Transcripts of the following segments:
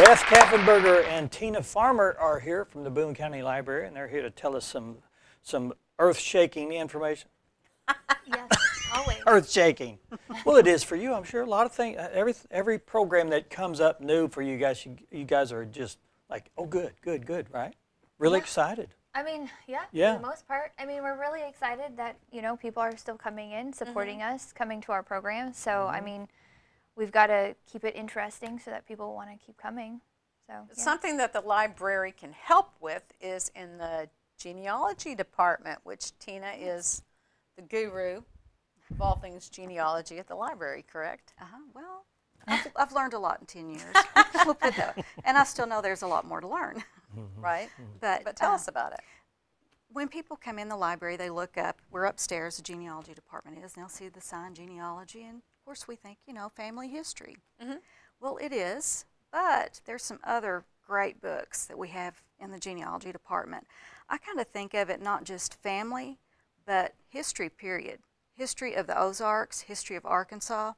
Beth Kaffenberger and Tina Farmer are here from the Boone County Library, and they're here to tell us some earth-shaking information. Yes, always. Earth-shaking. Well, it is for you, I'm sure. A lot of things, every program that comes up new for you guys are just like, oh, good, good, good, right? Really excited. I mean, yeah, Yeah. for the most part. I mean, we're really excited that, you know, people are still coming in, supporting us, coming to our programs. So, I mean, we've got to keep it interesting so that people want to keep coming. So, yeah. Something that the library can help with is in the genealogy department, which Tina is the guru of all things genealogy at the library, correct? Well, I've learned a lot in 10 years. We'll put that way. And I still know there's a lot more to learn. Right? But Tell us about it. when people come in the library, they look up. We're upstairs, the genealogy department is, and they'll see the sign genealogy. And, of course, we think, you know, family history. Well, it is, but there's some other great books that we have in the genealogy department. I kind of think of it not just family, but history, period. History of the Ozarks, history of Arkansas.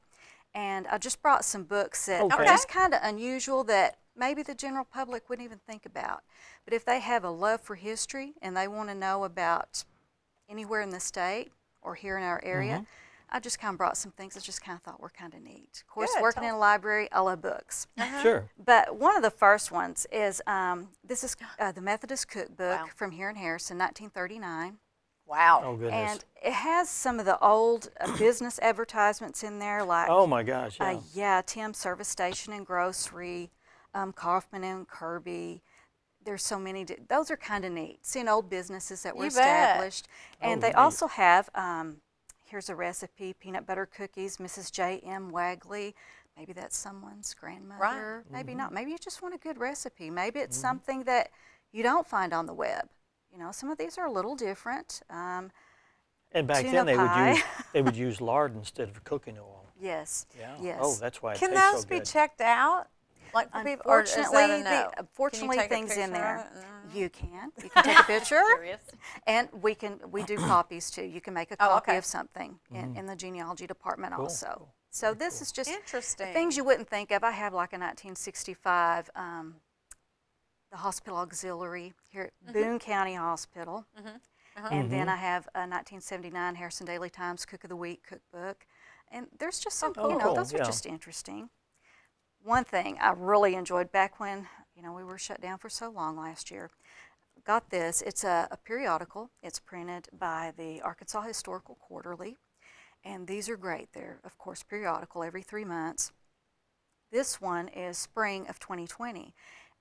And I just brought some books that are just kind of unusual that maybe the general public wouldn't even think about. But if they have a love for history and they want to know about anywhere in the state or here in our area, I just kind of brought some things I just kind of thought were kind of neat. Of course, working in a library, I love books. Sure. But one of the first ones is, this is the Methodist Cookbook from here in Harrison, 1939. Wow. Oh, goodness. And it has some of the old business advertisements in there, like Oh, my gosh, yeah. Tim's Service Station and Grocery, Kaufman and Kirby. There's so many. Those are kind of neat. Seeing old businesses that were established. And they also have, here's a recipe, peanut butter cookies, Mrs. J.M. Wagley. Maybe that's someone's grandmother. Maybe not. Maybe you just want a good recipe. Maybe it's something that you don't find on the web. You know, some of these are a little different. And back tuna then pie. they would use lard instead of cooking oil. Yes. Yeah. Yes. Oh, that's why it Can tastes those so be good. checked out? Like for people, or is that a no? Fortunately, Can you take a things in picture there. of it? You can take a picture, Curious. and we do copies too. You can make a copy of something in the genealogy department also. Cool. So this is just interesting things you wouldn't think of. I have like a 1965 the hospital auxiliary here at Boone County Hospital, and then I have a 1979 Harrison Daily Times Cook of the Week cookbook, and there's just some you know those are just interesting. One thing I really enjoyed back when, you know, we were shut down for so long last year, got this. It's a periodical. It's printed by the Arkansas Historical Quarterly, and these are great. They're, of course, periodical every 3 months. This one is spring of 2020,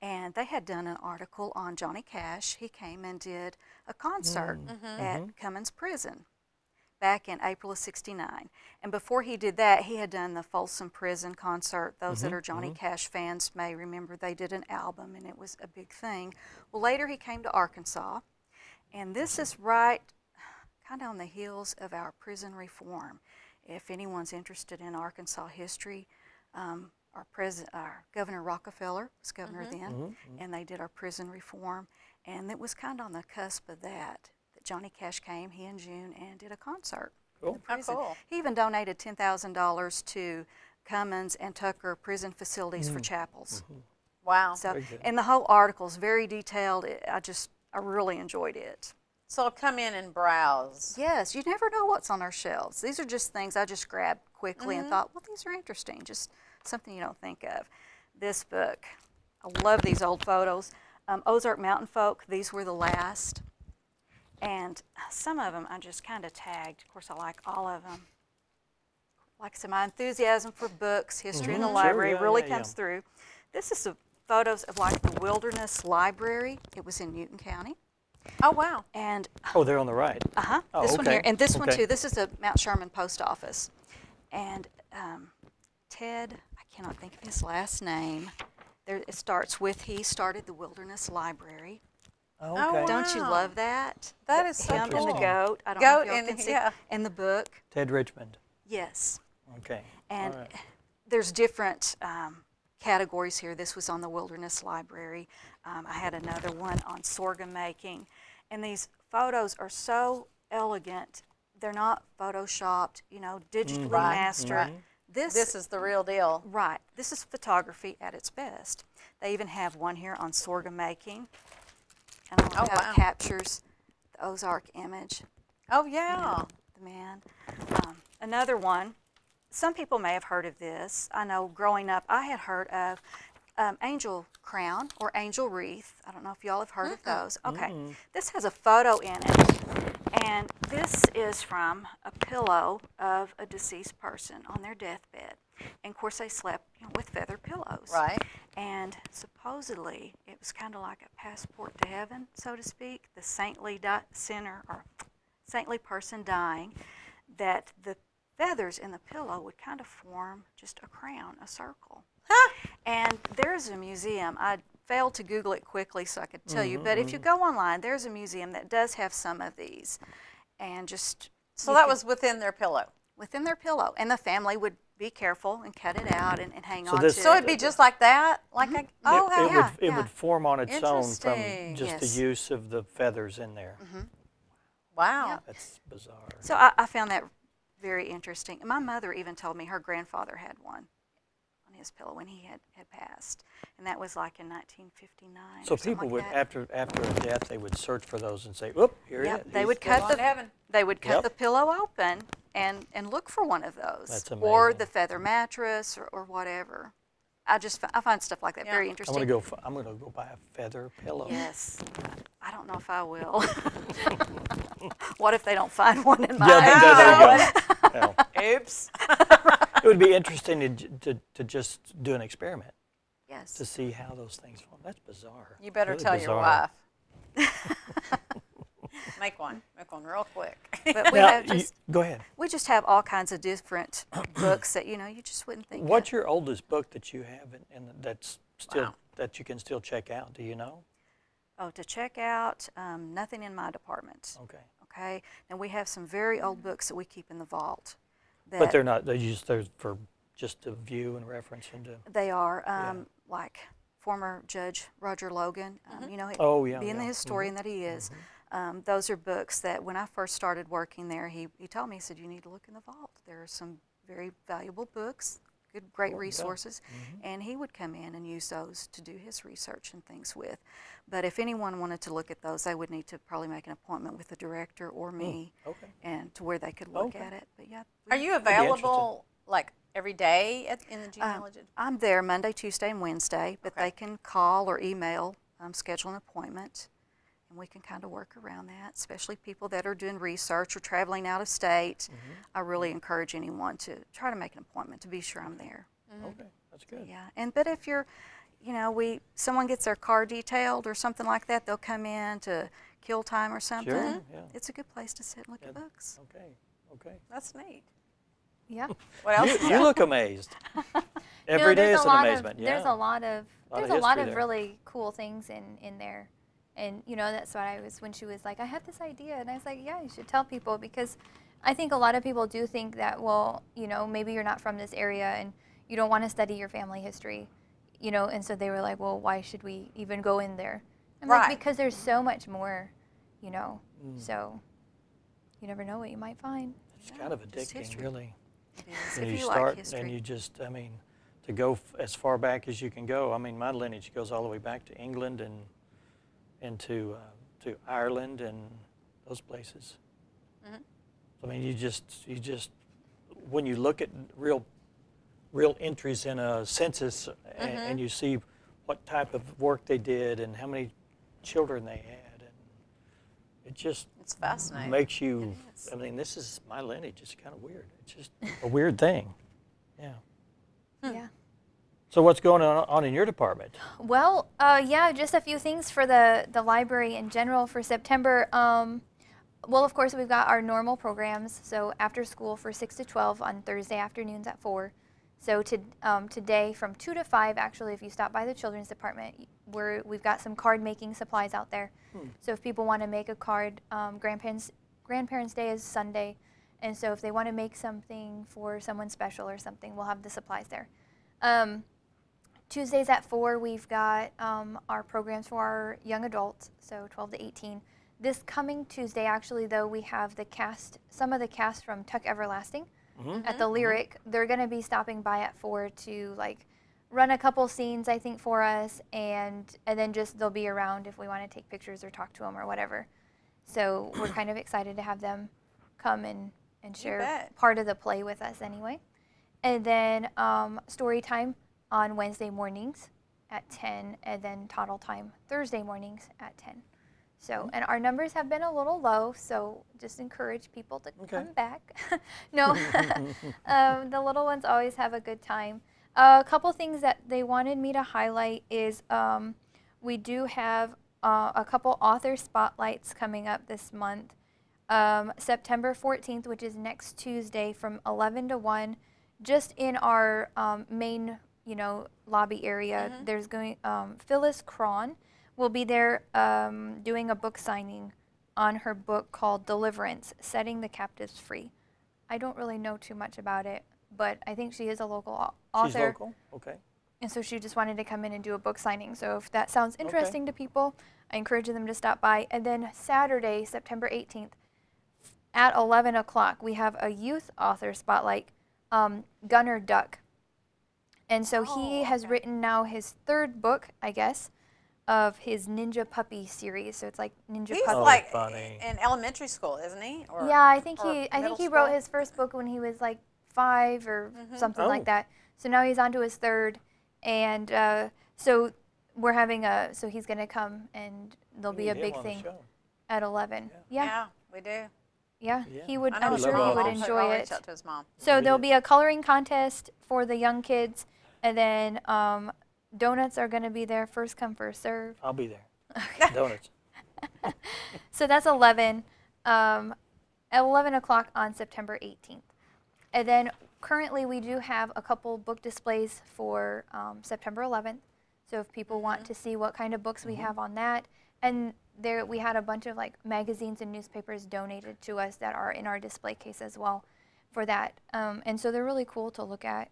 and they had done an article on Johnny Cash. He came and did a concert at Cummins Prison back in April of '69. And before he did that, he had done the Folsom Prison concert. Those that are Johnny Cash fans may remember they did an album, and it was a big thing. Well, later he came to Arkansas, and this is right kind of on the heels of our prison reform. If anyone's interested in Arkansas history, our Governor Rockefeller was governor then, and they did our prison reform, and it was kind of on the cusp of that. Johnny Cash came, he and June, and did a concert. Cool. Cool. He even donated $10,000 to Cummins and Tucker prison facilities for chapels. Wow. So, and the whole article is very detailed. I really enjoyed it. So I'll come in and browse. Yes, you never know what's on our shelves. These are just things I just grabbed quickly and thought, well, these are interesting. Just something you don't think of. This book, I love these old photos. Ozark Mountain Folk, these were the last. And some of them I just kind of tagged. Of course, I like all of them. Like I said, my enthusiasm for books, history in the library really comes through. This is the photos of like the Wilderness Library. It was in Newton County. Oh, wow. And Oh, they're on the right. this one here. And this one too. This is the Mount Sherman Post Office. And Ted, I cannot think of his last name. It starts with, he started the Wilderness Library. Oh, Oh, okay. Don't you love that? That is so Him cool. and the goat. I don't Goat know if y'all and- can see. yeah. In the book. Ted Richmond. Yes. Okay. And All right. there's different categories here. This was on the Wilderness Library. I had another one on sorghum making. And these photos are so elegant. They're not photoshopped, you know, digitally mastered. this is the real deal. Right. This is photography at its best. They even have one here on sorghum making. And I love how it captures the Ozark image. Oh, yeah. The man. Another one, some people may have heard of this. I know growing up, I had heard of angel crown or angel wreath. I don't know if y'all have heard of those. Okay. This has a photo in it. And this is from a pillow of a deceased person on their deathbed. And of course, they slept with feather pillows. Right. And supposedly, it was kind of like a passport to heaven, so to speak. The saintly sinner or saintly person dying, that the feathers in the pillow would kind of form just a crown, a circle. And there's a museum. I failed to Google it quickly so I could tell you, but if you go online, there's a museum that does have some of these. And just so that was within their pillow. Within their pillow, and the family would be careful and cut it out and hang on to it. So it'd be just like that, like it would form on its own from just the use of the feathers in there. Wow, Yep. That's bizarre. So I found that very interesting. And my mother even told me her grandfather had one on his pillow when he had passed, and that was like in 1959. So people would, after a death, they would search for those and say, "Oop, here it is." They would cut the pillow open and look for one of those. That's amazing. Or the feather mattress or whatever. I find stuff like that very interesting. I'm gonna go buy a feather pillow. Yes. I don't know if I will. What if they don't find one in my house? There you go. Oops. It would be interesting to just do an experiment. Yes. To see how those things form. That's bizarre. You better really tell bizarre. your wife. Make one real quick. But go ahead. We just have all kinds of different books that you just wouldn't think. What's your oldest book that you have and that's still that you can still check out? Do you know? Oh, to check out, nothing in my department. Okay. Okay. And we have some very old books that we keep in the vault. But they're not. They're for just to view and reference and to. They are like former Judge Roger Logan. Being the historian that he is. Those are books that when I first started working there, he told me, he said, you need to look in the vault. There are some very valuable books, great resources, and he would come in and use those to do his research and things with. But if anyone wanted to look at those, they would need to probably make an appointment with the director or me, and to where they could look at it. But yeah. Are you available like every day in the genealogy? I'm there Monday, Tuesday, and Wednesday, but they can call or email, schedule an appointment. And we can kind of work around that, especially people that are doing research or traveling out of state. I really encourage anyone to try to make an appointment to be sure I'm there. Okay, that's good. Yeah, but if you're, someone gets their car detailed or something like that, they'll come in to kill time or something. Sure, yeah. It's a good place to sit and look at books. Okay. That's neat. Yeah. What else? You look amazed. Every day is an amazement. There's a lot of really cool things in there. And, that's what when she was like, I had this idea. And I was like, yeah, you should tell people. Because I think a lot of people do think that, well, maybe you're not from this area and you don't want to study your family history. And so they were like, well, why should we even go in there? I'm like, because there's so much more, So you never know what you might find. It's kind of addicting, really. It is. When if you like start history. and you just, to go as far back as you can go. My lineage goes all the way back to England and to Ireland and those places. You just when you look at real entries in a census and you see what type of work they did and how many children they had, and it's fascinating. Makes you. This is my lineage. It's kind of weird. It's just a weird thing. Yeah. Yeah. So what's going on in your department? Well, just a few things for the library in general for September. Well, of course, we've got our normal programs. So after school for 6 to 12 on Thursday afternoons at 4. So today from 2 to 5, actually, if you stop by the children's department, we've got some card making supplies out there. So if people want to make a card, Grandparents' Day is Sunday. And so if they want to make something for someone special or something, we'll have the supplies there. Tuesdays at 4, we've got our programs for our young adults, so 12 to 18. This coming Tuesday, actually, though, we have some of the cast from Tuck Everlasting at the Lyric. They're going to be stopping by at 4 to like run a couple scenes, I think, for us, and then just they'll be around if we want to take pictures or talk to them or whatever. So we're kind of excited to have them come and share part of the play with us anyway. And then story time on Wednesday mornings at 10, and then toddle time Thursday mornings at 10. So, and our numbers have been a little low, so just encourage people to come back. No, the little ones always have a good time. A couple things that they wanted me to highlight is we do have a couple author spotlights coming up this month. September 14th, which is next Tuesday from 11 to 1, just in our main, lobby area. There's going, Phyllis Cron will be there doing a book signing on her book called Deliverance, Setting the Captives Free. I don't really know too much about it, but I think she is a local author. She's local? Okay. And so she just wanted to come in and do a book signing. So if that sounds interesting to people, I encourage them to stop by. And then Saturday, September 18th, at 11 o'clock, we have a youth author spotlight, Gunnar Duck. And so he has written now his 3rd book, I guess, of his Ninja Puppy series. So it's like Ninja Puppy. He's like funny. in elementary school, isn't he? Or, yeah, I think middle he wrote school? his first book when he was like 5 or something like that. So now he's on to his 3rd, and so we're having so he's going to come, and there'll be a big thing at 11. Yeah, we do. Yeah, he would. I know I'm his sure he mom. would I'll enjoy reach it. out to his mom. So there'll be a coloring contest for the young kids, and then donuts are going to be there, first come, first serve. I'll be there. Donuts. So that's 11, at 11 o'clock on September 18th. And then currently we do have a couple book displays for September 11th. So if people want to see what kind of books we have on that, and there we had a bunch of like magazines and newspapers donated to us that are in our display case as well for that. And so they're really cool to look at.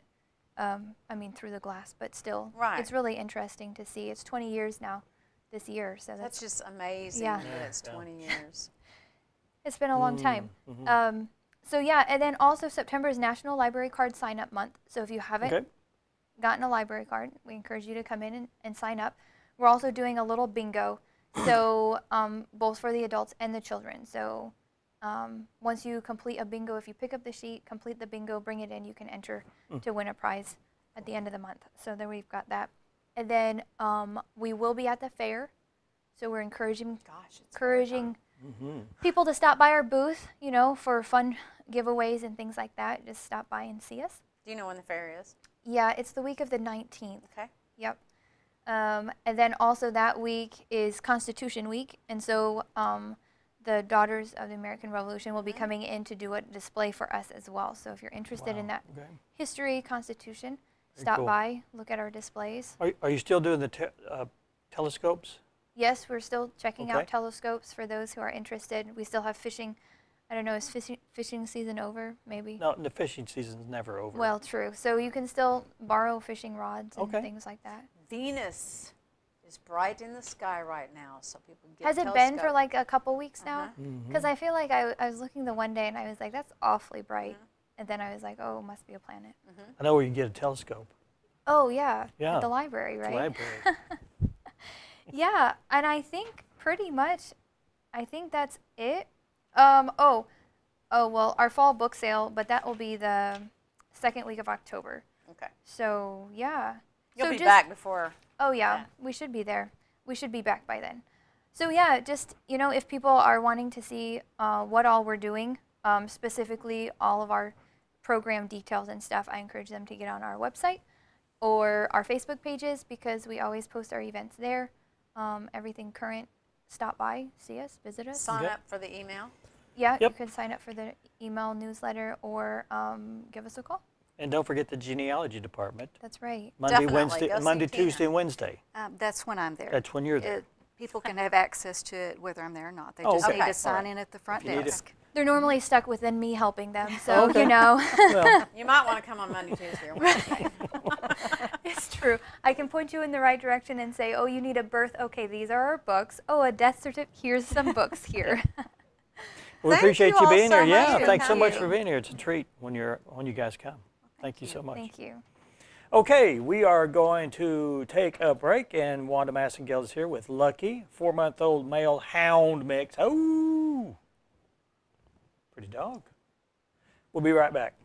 I mean, through the glass, but still, it's really interesting to see. It's 20 years now this year. So that's just amazing yeah. that it's 20 years. It's been a long time. So yeah, and then also September is National Library Card Sign-Up Month. So if you haven't gotten a library card, we encourage you to come in and sign up. We're also doing a little bingo, so both for the adults and the children. So once you complete a bingo, if you pick up the sheet, complete the bingo, bring it in, you can enter to win a prize at the end of the month. So there we've got that. And then we will be at the fair. So we're encouraging people to stop by our booth, for fun giveaways and things like that. Just stop by and see us. Do you know when the fair is? Yeah, it's the week of the 19th. Okay. Yep. And then also that week is Constitution Week. And so the Daughters of the American Revolution will be coming in to do a display for us as well. So if you're interested in that history, Constitution, stop by, look at our displays. Are you still doing the telescopes? Yes, we're still checking out telescopes for those who are interested. We still have fishing. I don't know, is fishing season over, maybe? No, the fishing season's never over. Well, true. So you can still borrow fishing rods and things like that. Venus is bright in the sky right now, so people get Has it been for like a couple weeks now? Because I feel like I was looking the one day and I was like, that's awfully bright. And then I was like, oh, it must be a planet. I know where you can get a telescope. Oh, yeah. At the library, right? The library. Yeah, and I think pretty much, that's it. Well, our fall book sale, but that will be the 2nd week of October. Okay. So, yeah. You'll be back before. Oh, yeah. We should be there. We should be back by then. So, yeah, just, if people are wanting to see what all we're doing, specifically all of our program details and stuff, I encourage them to get on our website or our Facebook pages because we always post our events there. Everything current, stop by, see us, visit us. Sign up for the email. Yeah, you can sign up for the email newsletter or give us a call. And don't forget the genealogy department. That's right. Monday, Tuesday, and Wednesday. That's when I'm there. That's when you're there. People can have access to it whether I'm there or not. They just need to sign in at the front desk. They're normally stuck within me helping them, so Well, you might want to come on Monday, Tuesday, or Wednesday. It's true. I can point you in the right direction and say, oh, you need a birth. Okay, these are our books. Oh, a death certificate. Here's some books here. We Thank appreciate you you all being so here. Yeah, much for thanks so much coming. for being here. It's a treat when you guys come. Thank you so much. Thank you. Okay, we are going to take a break, and Wanda Massengeld is here with Lucky, 4-month-old male hound mix. Oh, pretty dog. We'll be right back.